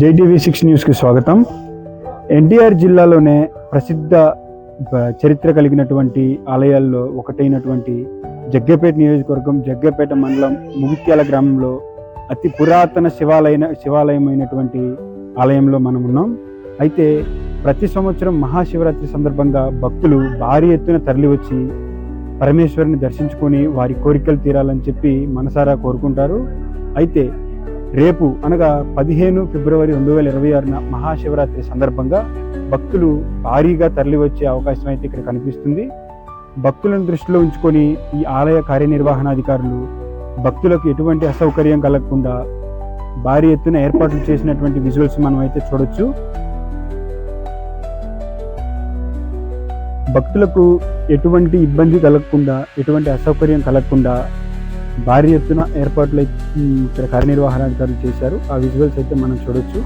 JTV6 న్యూస్కి స్వాగతం. ఎన్టీఆర్ జిల్లాలోనే ప్రసిద్ధ చరిత్ర కలిగినటువంటి ఆలయాల్లో ఒకటైనటువంటి జగ్గపేట నియోజకవర్గం జగ్గపేట మండలం ముగిత్యాల గ్రామంలో అతి పురాతన శివాలయమైనటువంటి ఆలయంలో మనం ఉన్నాం. అయితే ప్రతి సంవత్సరం మహాశివరాత్రి సందర్భంగా భక్తులు భారీ ఎత్తున తరలివచ్చి పరమేశ్వరుని దర్శించుకొని వారి కోరికలు తీరాలని చెప్పి మనసారా కోరుకుంటారు. అయితే రేపు అనగా 15 ఫిబ్రవరి 2026 మహాశివరాత్రి సందర్భంగా భక్తులు భారీగా తరలివచ్చే అవకాశం అయితే ఇక్కడ కనిపిస్తుంది. భక్తులను దృష్టిలో ఉంచుకొని ఈ ఆలయ కార్యనిర్వహణాధికారులు భక్తులకు ఎటువంటి అసౌకర్యం కలగకుండా భారీ ఎత్తున ఏర్పాట్లు చేసినటువంటి విజువల్స్ మనం అయితే చూడొచ్చు. భక్తులకు ఎటువంటి ఇబ్బంది కలగకుండా, ఎటువంటి అసౌకర్యం కలగకుండా భారీ ఎత్తున ఏర్పాట్లు ఇక్కడ కార్యనిర్వహణాధికారులు చేశారు. ఆ విజువల్స్ అయితే మనం చూడొచ్చు.